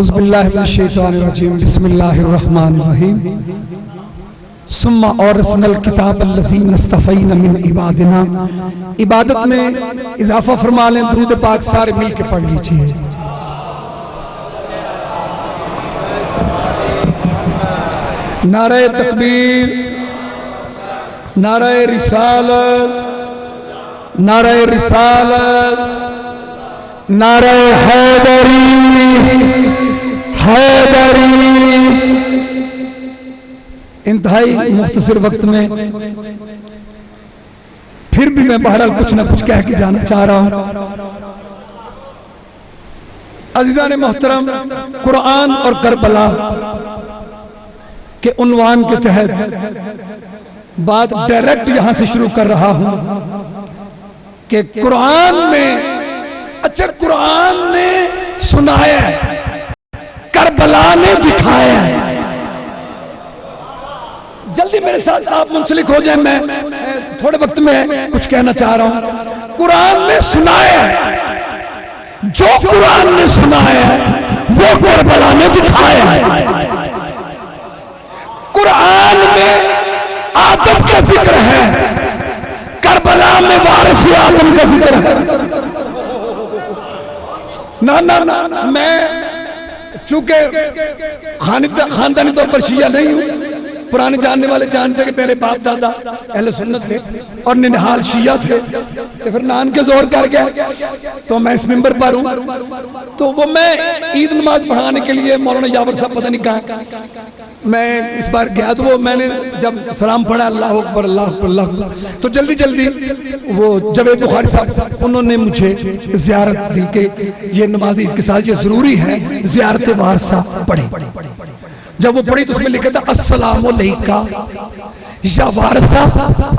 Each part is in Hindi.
औज़ुबिल्लाहि मिनश्शैतानिर्रजीम बिस्मिल्लाहिर्रहमानिर्रहीम सुम्मा औरसनल किताबल्लज़ीना इस्तफ़ैना मिन इबादिना। इबादत में इजाफा फरमा लें, दुरूद पाक सारे मिल के पढ़ लीजिए। नारे तकबीर, नारे रिसालत, नारे रिसालत, नारे हैदरी हैदरी। इंतहाई मुख्तसर वक्त में फिर भी मैं बहरहाल कुछ न कुछ कह के जाना चाह रहा हूं। अज़ीज़ान मोहतरम, कुरान और करबला के उन्वान के तहत बात डायरेक्ट यहां से शुरू कर रहा हूं कि कुरान में, अच्छा कुरान ने सुनाया है, करबला ने दिखाया है। जल्दी मेरे साथ आप मुंसलिक हो जाए, मैं थोड़े वक्त में कुछ कहना चाह रहा हूं। कुरान ने सुनाया है, जो कुरान ने सुनाया है वो करबला ने दिखाया है। कुरान में आदम का जिक्र है, करबला में वारिस आदम का जिक्र है। ना ना ना, मैं चूंकि खानदानी तौर पर शिया नहीं हूं, पुराने जानने वाले जानते कि मेरे बाप दादा अहले सुन्नत थे और निहाल शिया थे, तो फिर नान के जोर कर गया तो मैं इस मिंबर पर हूं। तो वो मैं ईद नमाज पढ़ाने के लिए मौलाना यावर साहब पता नहीं कहाँ मैं इस बार गया, तो वो मैंने जब सलाम पढ़ा अल्लाह अकबर अल्लाह अकबर अल्लाह अकबर, तो जल्दी जल्दी वो जवेद बुखारी साहब उन्होंने मुझे जियारत दी कि ये नमाज ईद के साथ ये जरूरी है जियारत वारसा पढ़े। जब वो पढ़ी तो उसमें लिखा था अस्सलामु अलैका या वारसा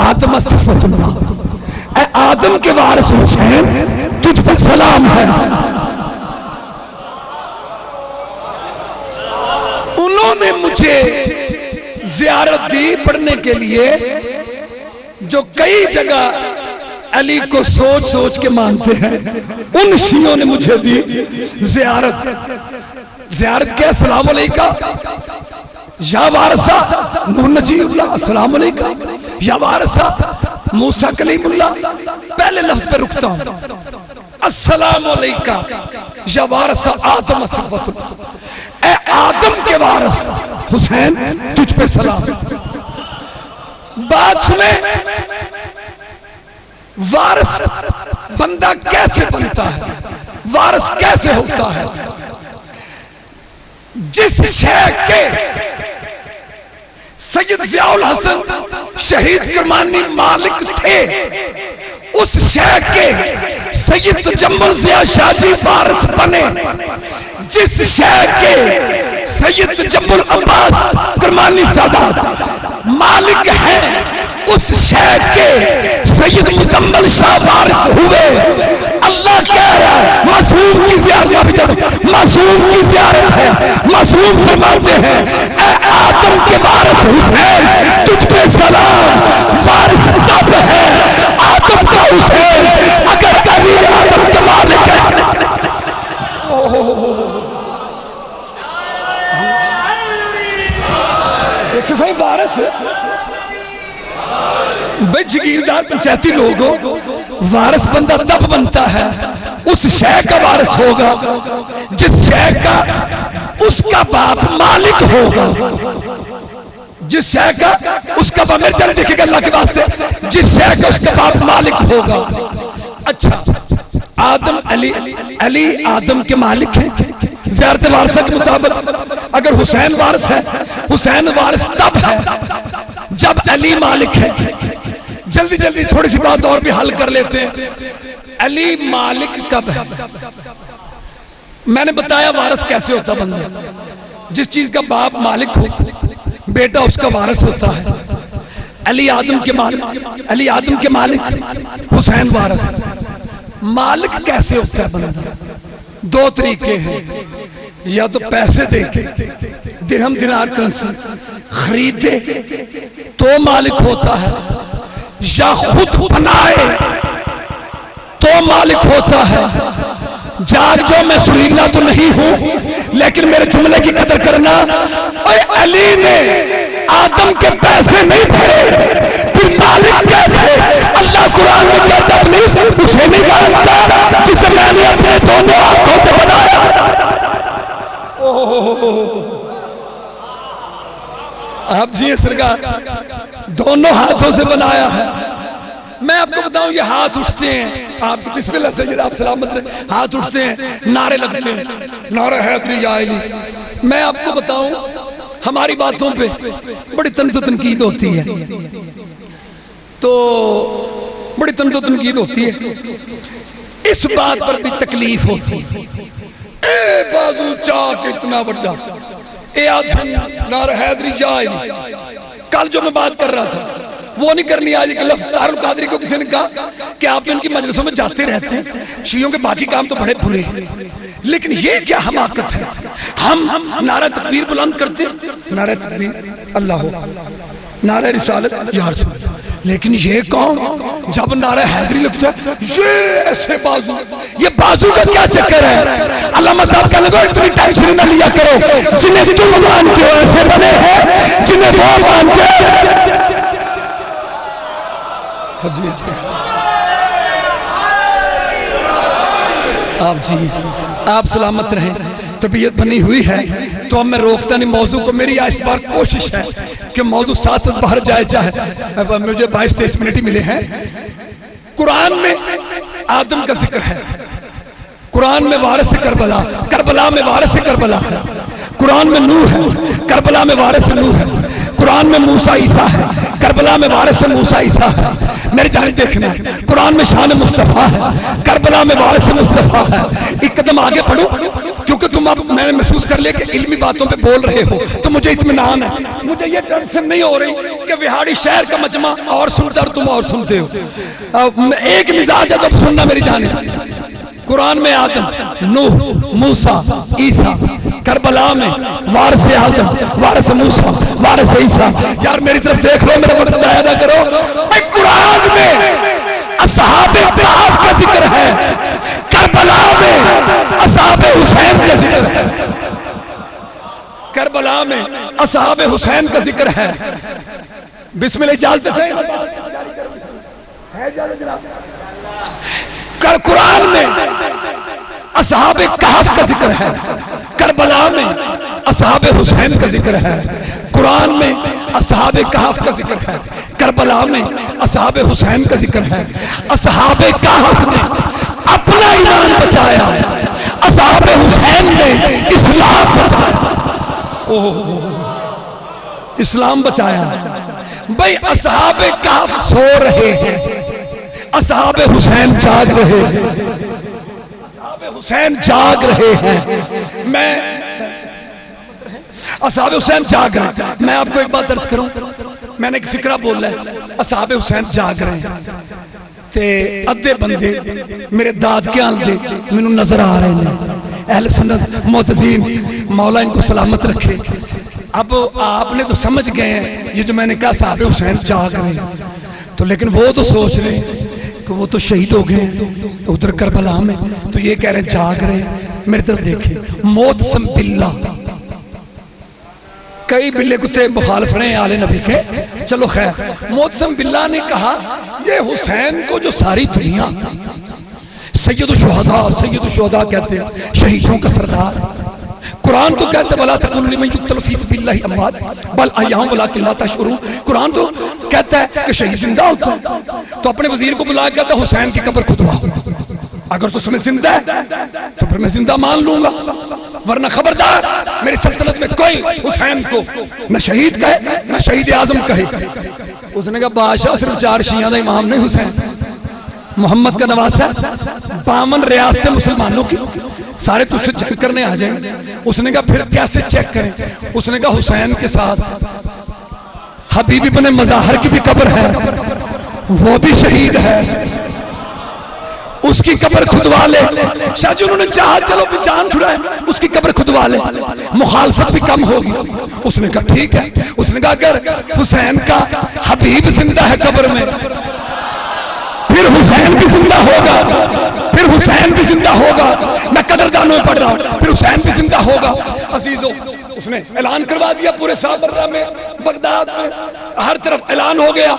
आदम सिफतुल्लाह, ऐ आदम के वारिस हुसैन तुझ पर सलाम है। उन्होंने मुझे जियारत दी पढ़ने के लिए, जो कई जगह अली को सोच सोच के मानते हैं, उन शियों ने मुझे दी जियारत। जियारत क्या? अस्सलाम अलैका या वारसा नूह नजीबुल्लाह, अस्सलाम अलैका या वारसा मूसा कलीमुल्लाह। पहले लफ्ज पे रुकता हूं, अस्सलाम अलैका या वारसा आदम सिफतुल्लाह, ऐ आदम के वारिस हुसैन तुझ पे सलाम। बात सुने, वारिस बंदा कैसे बनता है, वारिस कैसे होता है? जिस शय के सैयद जियाउल हसन शहीद करमानी मालिक थे, उस शय के सैयद तजम्मुल ज़िया शाजी वारिस बने। जिस शय के सैयद तजम्मुल अब्बास करमानी सादात मालिक है, उस शय के सैयद मुजम्मल शाह वारिस हुए। अल्लाह कह रहा है मासूम की ज़ियारत, मासूम की ज़ियारत है। मासूम फरमाते हैं ऐ आदम के वारिस हुसैन तुझ पे सलाम। वारिस तब है आदम का हुसैन अगर कभी आदम के मालिक है। देखिए भाई, वारिस भाई जगीरदार पंचायती लोगों, वारिस बंदा तब बनता है उस शय का वारिस होगा जिस शय का उसका बाप मालिक होगा। जिस शय का उसका बाप, मेरे चल देखिएगा अल्लाह के वास्ते, जिस शय का उसका बाप मालिक होगा। अच्छा, आदम अली आदम के मालिक हैं ज़ियारत वारसा के मुताबिक। अगर हुसैन वारिस है, हुसैन वारिस तब है जब अली मालिक है। जल्दी जल्दी थोड़ी सी बात और भी हल कर लेते हैं। अली मालिक कब है? मैंने बताया वारिस कैसे होता बंदा, जिस चीज का बाप मालिक हो बेटा उसका वारिस होता है। अली आदम के मालिक, अली आदम के मालिक, हुसैन वारिस। मालिक कैसे होता है बंदा? दो तरीके हैं, या तो पैसे देके दिरहम दिनार करंसी खरीदे तो मालिक होता है, या खुद बनाए तो मालिक होता है। जाग जो मैं सुरीला तो नहीं हूं, लेकिन मेरे जुमले की कदर करना। और अली ने आदम के पैसे नहीं भरे, फिर मालिक कैसे? अल्लाह कुरान में कहता प्लीज उसे नहीं मानता जिसे मैंने अपने दोनों हाथों से बनाया। आप जी सरकार दोनों हाथों से बनाया है। मैं आपको बताऊं ये हाथ उठते हैं, आप बिस्मिल्लाह सैयद आप सलामत रहे, हाथ उठते हैं, नारे लगते हैं, नारा हैदरी या अली। मैं आपको बताऊं हमारी बातों पे बड़ी तनकीद होती है, तो बड़ी तनकीद होती है, इस बात पर भी तकलीफ होती है। ए बाजू चाक इतना बड़ा, ए नारा हैदरी या अली। कल जो मैं बात कर रहा था वो नहीं करनी आज। तारुल कादरी को किसी ने कहा कि आप तो इनकी मजलिसों में जाते रहते हैं, शियों के बाकी काम तो बड़े बुरे हैं, लेकिन ये क्या हमाकत है? हम नारा तकबीर बुलंद करते हैं, नारा तकबीर अल्लाह हो, नारा रिसालत या रसूल, लेकिन ये कौन जब नारा हैदरी लगता है ये ऐसे बाजू, ये बाजू का क्या चक्कर है? अल्लामा साहब कहने लगे इतनी टेंशन न लिया करो, जिन्हें तुम मानते हो ऐसे बने हैं, जिन्हें वो मानते हैं। आप जी आप सलामत रहें, तबीयत बनी हुई है तो अब मैं रोकता नहीं मौजू को। मेरी इस बार कोशिश है कि मौजू साथ साथ बाहर जाए, चाहे मुझे 22-23 मिनट ही मिले हैं। कुरान में आदम का जिक्र है, कुरान में वारिस करबला, करबला में वारिस करबला है, कुरान में नूह है, करबला में वारिस नूह है, कुरान में मूसा ईसा है, करबला में वारिस मूसा ईसा है। मेरे जाने देखना कुरान में शान मुस्तफा है, करबला में वारिस मुस्तफा है। एक कदम आगे बढ़ो क्योंकि तुम अब मैंने महसूस कर लिया कि इल्मी बातों पे बोल रहे हो तो मुझे इत्मीनान है, मुझे ये टेंशन नहीं हो रही कि विहाड़ी शहर का मजमा और सुनता और तुम और सुनते हो। एक मिजाज है तो सुनना मेरी जाने। कुरान में आदम, नूह, मूसा, ईसा, करबला में वारिस आदम, वारिस मूसा, वारिस ईसा। यार मेरी तरफ देख लो, मेरा वक्त जाया ना करो। कुरान में असहाबे कहफ का जिक्र है, करबला में असहाबे हुसैन का जिक्र है, करबला में असहाबे हुसैन का जिक्र है। बिस्मिल्लाह इजाजत है कुरान में असहाबे कहफ का जिक्र है, करबला में असहाबे हुसैन का जिक्र है, कुरान में असहाबे कहफ का जिक्र है, करबला में असहाबे हुसैन का जिक्र है। असहाबे कहफ ने अपना ईमान बचाया, असहाबे हुसैन ने इस्लाम बचाया। इस्लाम बचाया। भाई असहाबे कहफ सो रहे हैं, असहाबे हुसैन जाग रहे हैं, हुसैन जाग रहे हैं। मैं असहाबे हुसैन जाग रहे हैं। मैं आपको एक बात अर्ज करूं, मैंने एक फिक्रा बोला है, असहाबे हुसैन जाग रहे हैं ते अद्धे बंदे मेरे दाद के आंदे मैनू नजर आ रहे हैं। अहले सुन्नत मुअज़्ज़िज़ीन मौला इनको सलामत रखे। अब आपने तो समझ गए हैं ये जो मैंने कहा असहाबे हुसैन जाग रहे हैं, तो लेकिन वो तो सोच रहे हैं कि वो तो शहीद हो गए उधर करबला में, तो ये कह रहे हैं जाग रहे हैं। मेरी तरफ देखिए, मौत सम बिल्ला, कई बिल्ले कुत्ते मुखालिफ रहे आले नबी के, चलो खैर। मौसम बिल्ला ने कहा ये हुसैन को जो सारी दुनिया सैयदुल शुहदा कहते हैं, शहीदों का सरदार। कुरान तो कहते वला तकुलू लिमन युक़तलू फी सबिलिल्लाहि अमवात बल अहयाउन वलाकिन ला तशऊरून। कुरान तो कहता है कि शहीद जिंदा होता है, तो अपने वजीर को बुला के कहता हुसैन की कब्र खुदवाओ, अगर तो समय जिंदा है तो फिर मैं जिंदा मान लूंगा, वरना खबरदार मेरी सल्तनत में कोई हुसैन को न शहीद कहे न शहीद आजम कहे। उसने कहा बादशाह सिर्फ 4 शिया का इमाम नहीं, हुसैन मोहम्मद का नवासा, 52 रियासतें मुसलमानों की, सारे तुझसे चेक करने आ जाएंगे। उसने कहा फिर कैसे चेक करें? उसने कहा हुसैन के साथ हबीब इब्ने मज़ाहर की भी कब्र है, वो भी शहीद है, उसकी कब्र खुदवा ले। शायद उन्होंने चाहा चलो भी जान छुड़ाए, उसकी कब्र खुदवा ले, मुखालफत भी कम होगी। उसने कहा ठीक है। उसने कहा अगर हुसैन का हबीब जिंदा है कब्र में फिर हुसैन भी जिंदा होगा, फिर हुसैन भी जिंदा होगा। मैं कदरदानों में पढ़ रहा हूं, फिर हुसैन भी जिंदा होगा। अजीजों, उसने ऐलान करवा दिया पूरे साबर्रा में, बगदाद में, हर तरफ ऐलान हो गया।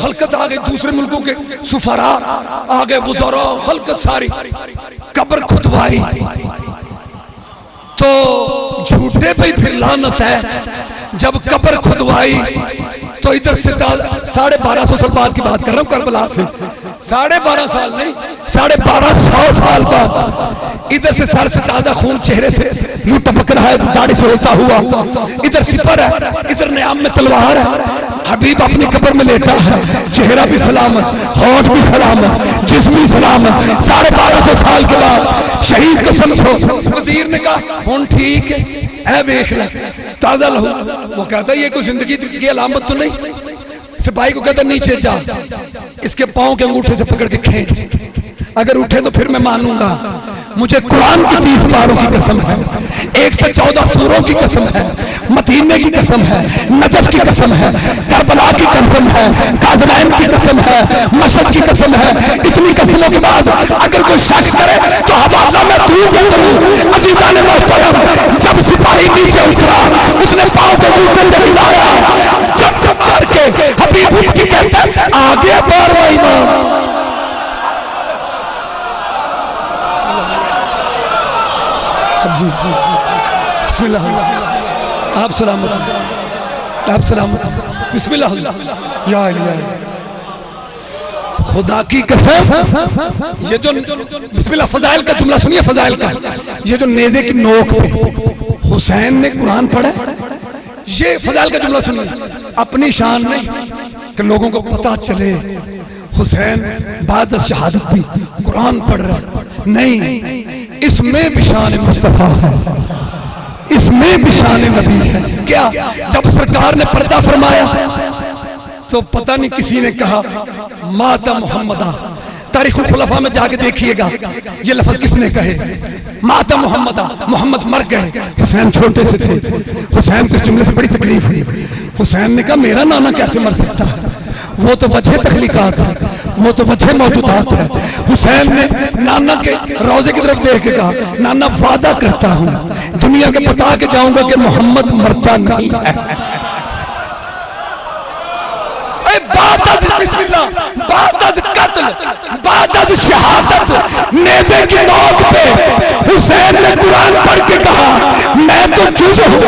हलकत आ गई, दूसरे मुल्कों के सुफरा आ गए, वुज़रा, हलकत सारी। कब्र खुदवाई तो झूठे पे फिर लानत है। जब कब्र खुदवाई तो इधर से 1250 साल बाद की बात कर रहा हूं, करबला से 12.5 साल नहीं, 1250 साल बाद इधर से सर से ताजा खून चेहरे से यूं टपक रहा है, दाढ़ी से होता हुआ। इधर सिपर है, इधर नियाम में तलवार है। हबीब अपनी कब्र में लेटा है, चेहरा भी सलामत, होठ भी सलामत, जिस्म भी सलामत। 1250 साल के बाद शहीद को समझो। वजीर ने कहा हुन ठीक है, वेख ले ताजा लहू। वो कहता ये कोई जिंदगी की अलामत तो नहीं। सिपाही को कहता नीचे जा, इसके पांव के अंगूठे से पकड़ के खींच, अगर उठे तो फिर मैं मानूंगा। मुझे कुरान की 30 पारों की कसम है, 114 सूरों की कसम है, मदीने की कसम है, नजफ की कसम है, करबला की कसम है, काज़मैन की कसम है, मशहद की कसम है। इतनी कसमों के बाद अगर कोई शक करे तो हवाला मैं दूर करूं। अजीज़ान मोहतरम, जब सिपाही नीचे उतरा, उसने पांव के ऊपर से हिलाया, जब जब करके हबीब उठ के कहता आगे बढ़ इमाम। जी जी बिस्मिल्लाह, आप सलामत, आप सलामत, बिस्मिल्लाह या खुदा की कसम। ये जो बिस्मिल्लाह फजाइल का जुमला सुनिए, फजाइल का, ये जो नेज़े की नोक पे हुसैन ने कुरान पढ़ा, ये फजाइल का जुमला सुनिए। अपनी शान में कि लोगों को पता चले हुसैन बाद शहादत भी कुरान पढ़ रहा नहीं, इसमें भी शान मुस्तफा है, इसमें भी शान नबी है। क्या जब सरकार ने पर्दा फरमाया तो पता नहीं किसी ने कहा माता मुहम्मदा। तारीखुल खुलफा में जाके देखिएगा ये लफ्ज किसने कहे, माता मुहम्मदा, मोहम्मद मर गए, हुसैन छोटे से थे। हुसैन को इस जुमले से बड़ी तकलीफ हुई। हुसैन ने कहा मेरा नाना कैसे मर सकता है, वो तो वजह तख्लीकात है, वो तो वजह मौजूदात है। हुसैन ने नाना के रोजे की तरफ देख के कहा नाना वादा करता हूं दुनिया के बता के जाऊंगा कि मोहम्मद मरता नहीं है। बिस्मिल्लाह, बादअज़ कत्ल, बादअज़ शहादत, नेज़े की नोक पे हुसैन ने कुरान पढ़ के कहा मैं तो जुज़ हूं,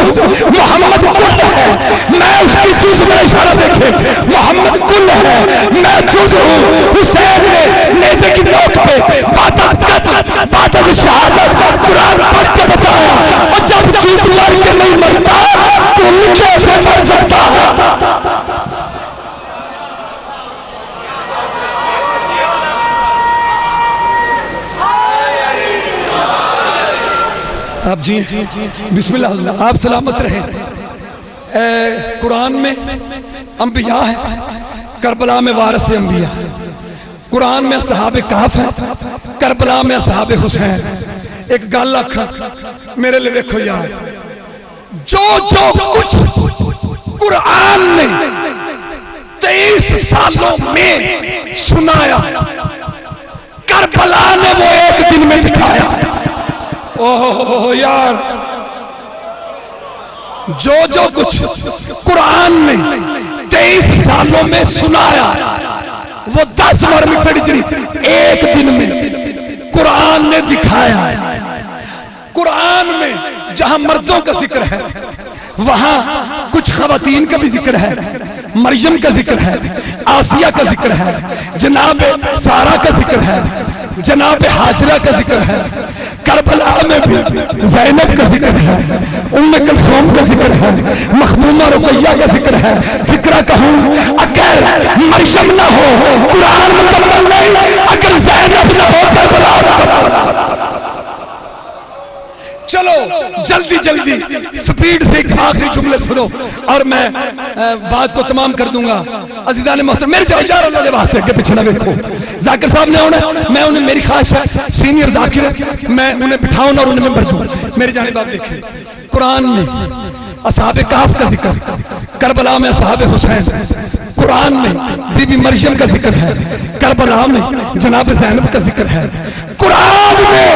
मोहम्मद कुल है। मैं उसकी जुज़ में इशारा देखे, मोहम्मद कुल है, मैं जुज़ हूं। हुसैन ने नेज़े की नोक पे बादअज़ कत्ल, बादअज़ शहादत कुरान पढ़ के बताया। और जब जुज़ मर के नहीं मरता तो कैसे मर सकता है। आप जी बिस्मिल्लाह, आप सलामत रहे। कुरान में अंबिया है, करबला में वारिस अंबिया, कुरान में असहाबे कहफ है, करबला में असहाबे हुसैन। एक गल आखा मेरे लिए देखो यार, जो जो कुछ कुरान ने 23 सालों में सुनाया, करबला ने वो एक दिन में दिखाया। ओह यार, जो जो कुछ कुरान ने 23 सालों में सुनाया, वो 10 बार मिक्सड एक दिन में कुरान ने दिखाया। कुरान में जहां मर्दों का जिक्र है वहां कुछ खवातीन का भी जिक्र है, मरियम का जिक्र है, आसिया का जिक्र है, जनाब सारा का जिक्र है, जनाब हाजरा का जिक्र है। करबला में भी ज़ैनब का जिक्र है, उम्मे कुलसूम का जिक्र है, मखदूमा रुकैया का जिक्र है। फिक्रा कहूं अगर मरियम ना हो कुरान मुकम्मल नहीं, अगर ज़ैनब ना हो करबला। चलो जल्दी जल्दी स्पीड से एक आखिरी जुमले सुनो और मैं बात को तमाम कर दूंगा। अज़ीज़ान मोहतरम, मेरे जाकर वास्ते आगे पीछे ना देखो। जाकिर साहब ने आना, मैं उन्हें, मेरी ख्वाहिश है सीनियर जाकिर है, मैं उन्हें बिठाऊं और उन्हें भर दूं। मेरे जाने बाप देखे कुरान में असहाबे कहफ का जिक्र, करबला में असहाबे हुसैन, कुरान में बीबी मरियम का जिक्र है, करबला में जनाब ज़ैनब का जिक्र है, कुरान में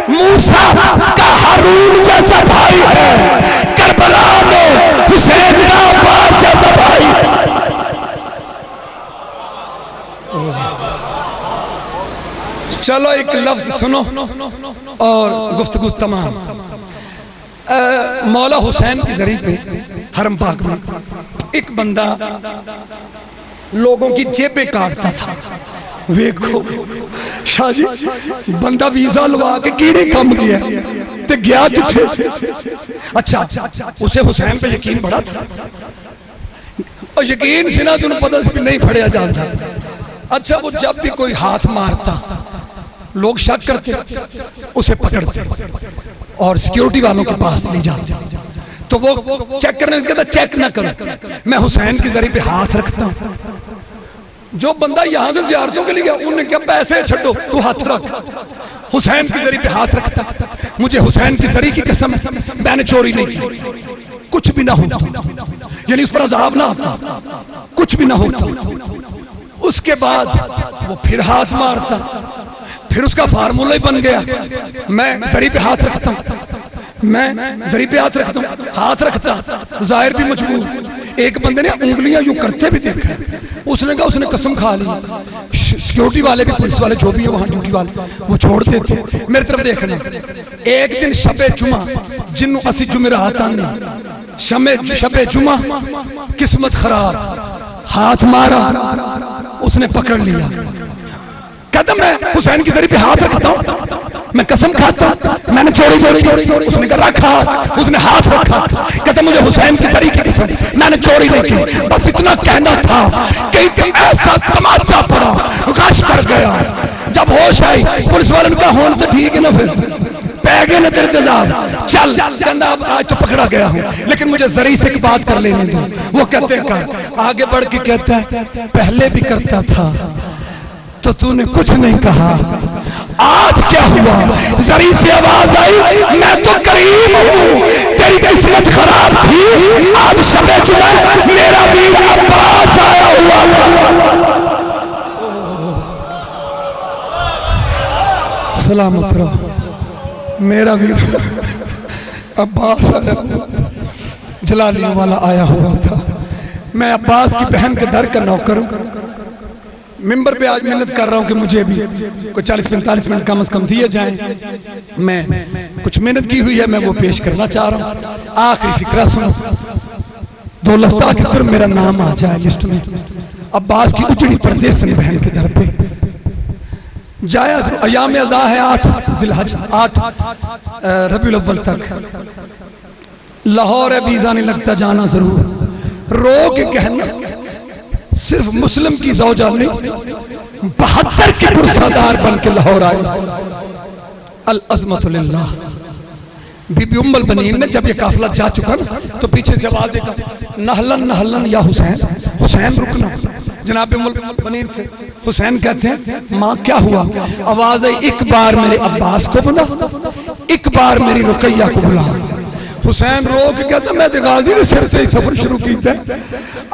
मूसा का हारून जैसा भाई है, करबला में हुसैन का अब्बास जैसा भाई है। चलो एक लफ्ज सुनो और गुफ्तगू तमाम। मौला हुसैन के जरिए पे हरम पाक में एक बंदा लोगों की जेबें काटता था। वेखो शाह जी, बंदा वीजा लवा के कीड़े कम गया ते गया किथे। अच्छा, उसे हुसैन पे यकीन बड़ा था और यकीन से ना तुम पता से नहीं फड़िया जाता। अच्छा, वो जब भी कोई हाथ मारता लोग शक करते, उसे पकड़ते और सिक्योरिटी वालों के पास ले जाते। तो वो चेक करने कहता चेक ना करो, मैं हुसैन के जरिए पे हाथ रखता हूं। जो बंदा यहां से ज़ियारतों के लिए गया उन्होंने क्या पैसे छड्डो, तू हाथ रख। हुसैन के जरिए पे हाथ रखता, मुझे हुसैन के जरिए की कसम है मैंने चोरी नहीं की, कुछ भी ना होता, यानी उस पर अज़ाब ना आता, कुछ भी ना होता। उसके बाद वो फिर हाथ मारता, फिर उसका फार्मूला ही बन गया, मैं जरी पे हाथ रखता हूं, मैं जरी पे हाथ रखता हूं, हाथ रखता जाहिर भी मजबूर। एक बंदे ने उंगलियां यूं करते भी देखा, उसने कहा उसने कसम खा ली। सिक्योरिटी वाले भी, पुलिस वाले जो भी है वहां ड्यूटी वाले, वो छोड़ देते। मेरी तरफ देखना, एक दिन शबे जुमा जिन्नू असी जुमेरात आने, शबे जुमा किस्मत खराब, हाथ मारा, उसने पकड़ लिया। कहता मैं हुसैन की जरिए पे हाथ रखता हूं, मैं कसम खाता मैंने चोरी। उसने कहा रखा, उसने हाथ रखा। कहता मुझे हुसैन की जरिए की कसम मैंने चोरी नहीं की, बस इतना कहना था कि ऐसा तमाचा पड़ा, गश कर गया। जब होश आई पुलिस वाले ने कहा होन तो ठीक है ना, फिर पै गए ना तेरे तेजाब, चल। कहता अब आज तो पकड़ा गया हूं, लेकिन मुझे जरी से एक बात कर लेने दो। वो कहते कर, आगे बढ़ के कहता है पहले भी करता था तो तूने कुछ नहीं कहा, आज क्या हुआ? जरी से आवाज आई मैं तो करीब हूं, तेरी किस्मत खराब थी, आज शबे जुमा मेरा वीर अब्बास आया हुआ था। सलामत रहो, मेरा वीर अब्बास आया, जलालियों वाला आया हुआ था। मैं अब्बास की बहन के दर का नौकर हूं। मिंबर पे आज मेहनत कर रहा हूं कि मुझे भी कोई 40-45 मिनट कम से कम दिए जाएं। मैं कुछ मेहनत की हुई है, मैं वो पेश करना चाह रहा हूं। आखिरी फिक्रा सुनो, 2 लफ्ज़ ताकि सिर्फ मेरा नाम आ जाए लिस्ट में। अब्बास की उजड़ी परदेस बहन के दर पे जाया। अयाम अज़ा है 8 ज़िलहज, 8 रबीउल अव्वल तक। लाहौर है, वीजा नहीं लगता, जाना जरूर। रो के कहना सिर्फ मुस्लिम की ज़ौजा नहीं, 72 के पुरसादार बन के लाहौर आए। अल अज़मतु लिल्लाह। बीबी उम्मुल बनीन ने जब ये काफिला जा चुका ना, तो पीछे से आवाज देगा नहलन नहलन या हुसैन, हुसैन रुकना। जनाब उम्मुल बनीन से हुसैन कहते हैं माँ क्या हुआ? आवाज आई एक बार मेरे अब्बास को बुला, एक बार मेरी रुकैया को बुला। हुसैन रो के कहता मैं तो गाजी ने सिर से ही सफर शुरू किया,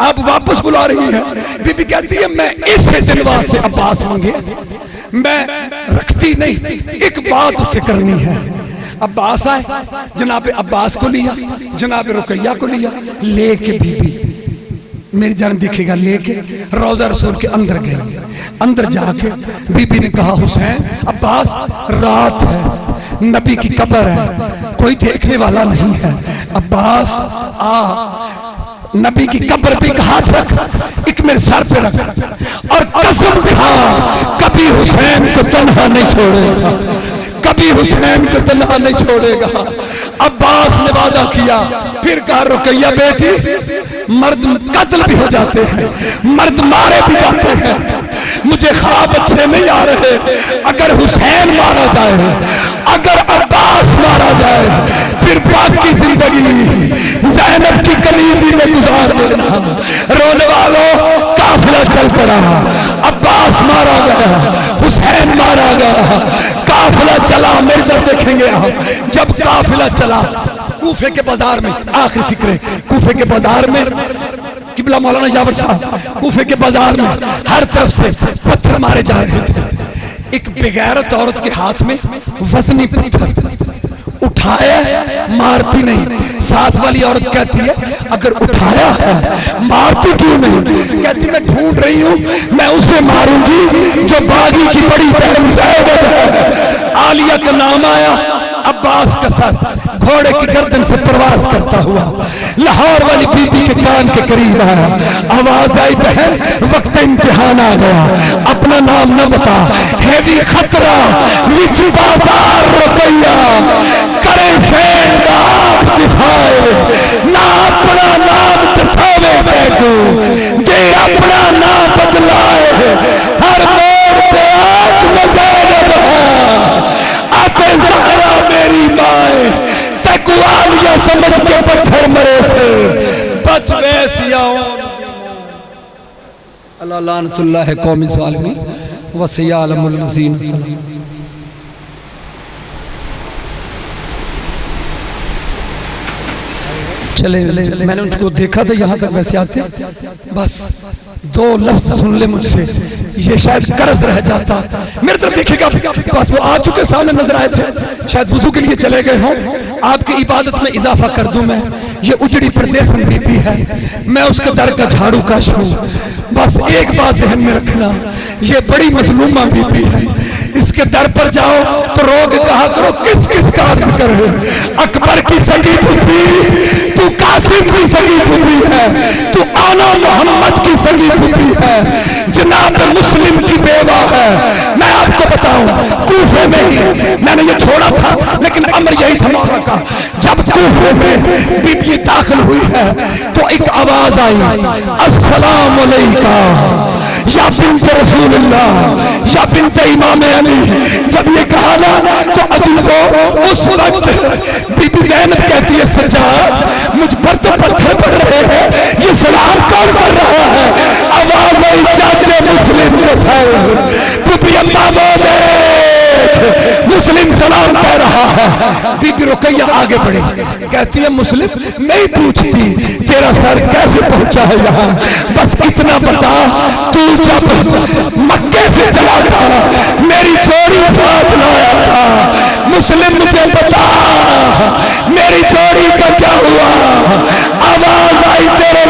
अब वापस बुला रही है। बीबी कहती है मैं इस दिलवा से अब्बास मांगे, मैं रखती नहीं, एक बात उससे करनी है। अब्बास आए, जनाब अब्बास को लिया, जनाब रुकैया को लिया, लेके बीबी मेरी जान दिखेगा लेके रोजा रसूल के अंदर गए। अंदर जाके बीबी ने कहा हुसैन अब्बास रात है, नबी की कब्र है, कोई देखने वाला नहीं है, अब्बास आ नबी की कब्र पे एक हाथ रख, एक मेरे सर पे रख और कसम खा कभी हुसैन को तन्हा नहीं छोड़ेगा, कभी हुसैन को तन्हा नहीं छोड़ेगा। अब्बास ने वादा किया, फिर कहा रुकैया बेटी मर्द कत्ल भी हो जाते हैं, मर्द मारे भी जाते हैं, मुझे ख्वाब अच्छे नहीं आ रहे, अगर हुसैन मारा जाए, अगर अब्बास मारा जाए, फिर बाकी जिंदगी ज़ैनब की कलीजी में गुजार देना। रोने वालों काफिला चल पड़ा, अब्बास मारा गया, हुसैन मारा गया, काफिला चला। मेरी तरफ देखेंगे आप, जब काफिला चला कूफे के बाजार में, आखिरी फिक्रे कूफे के बाजार में कि किबला मौलाना यावर साहब कूफे के बाजार में हर तरफ से पत्थर मारे जा रहे थे। एक बेगैरत औरत के हाथ में वजनी पत्थर उठाया, मारती नहीं। साथ वाली औरत कहती है अगर उठाया है मारती क्यों नहीं? कहती मैं ढूंढ रही हूं, मैं उसे मारूंगी जो बागी की बड़ी बहन ज़ैनब है। आलिया का नाम आया, अब्बास का सर घोड़े की गर्दन से प्रवास करता हुआ लाहौर वाली बीबी के कान के करीब आया। आवाज आई बहन वक्त इम्तिहान आ गया, अपना नाम न बता, हैवी खतरा विच बाजार रुपया करे सैन दा आप दिखाए ना अपना नाम दसावे बैठो जे अपना नाम बदलाए हर मोड़ पे आज मज़ारब है आते ज़हरा मेरी माए तक आलिया समझ के पत्थर मरे से बच वैसिया अल्लाह लानतुल्लाह कौमी ज़ालिमीन व सयालमुल लज़ीन। चले मैंने उनको देखा था यहाँ तक वैसे आते, बस दो लफ्ज सुन ले मुझसे ये शायद कर्ज रह जाता। मेरे तरफ देखिएगा, बस वो आ चुके सामने नजर आए थे, शायद वुजू के लिए चले गए हों। आपकी इबादत में इजाफा कर दूं मैं। ये उजड़ी प्रदेश में बीबी है, मैं उसके दर का झाड़ू काश हूँ। बस एक बात ध्यान में रखना, ये बड़ी मजलूमा बीबी है, इसके दर पर जाओ तो रोग कहा करो किस किस का अर्ज करे। अकबर की सगी बीबी, तू कासिम की सगी बीबी है, तू आना मोहम्मद की सगी बीबी है, जनाब मुस्लिम की बेवा है। मैं आपको बताऊं कूफे में ही मैंने ये छोड़ा था, लेकिन अमर यही था मौला का। जब कूफे में बीबी दाखिल हुई है तो एक आवाज आई, अस्सलाम अलैका या बिन्त रसूलुल्लाह या बिन्त इमाम अली। जब ये कहा ना तो अजीजों उस वक्त बीबी ज़ैनब कहती है सज्जाद मुझ पर तो पत्थर पड़ रहे हैं, ये सलाम कौन कर रहा है? आवाज आई चाचे मुस्लिम के सर बीबी अम्मा बोले मुस्लिम सलाम कह रहा है। बीबी रुकैया आगे बढ़ी, कहती है मुस्लिम नहीं पूछती तेरा सर कैसे पहुंचा है यहाँ, बस इतना बता तू जब मक्के से चला था मेरी चोरी साथ लाया था, मुस्लिम मुझे बता मेरी चोरी का क्या हुआ? आवाज आई तेरे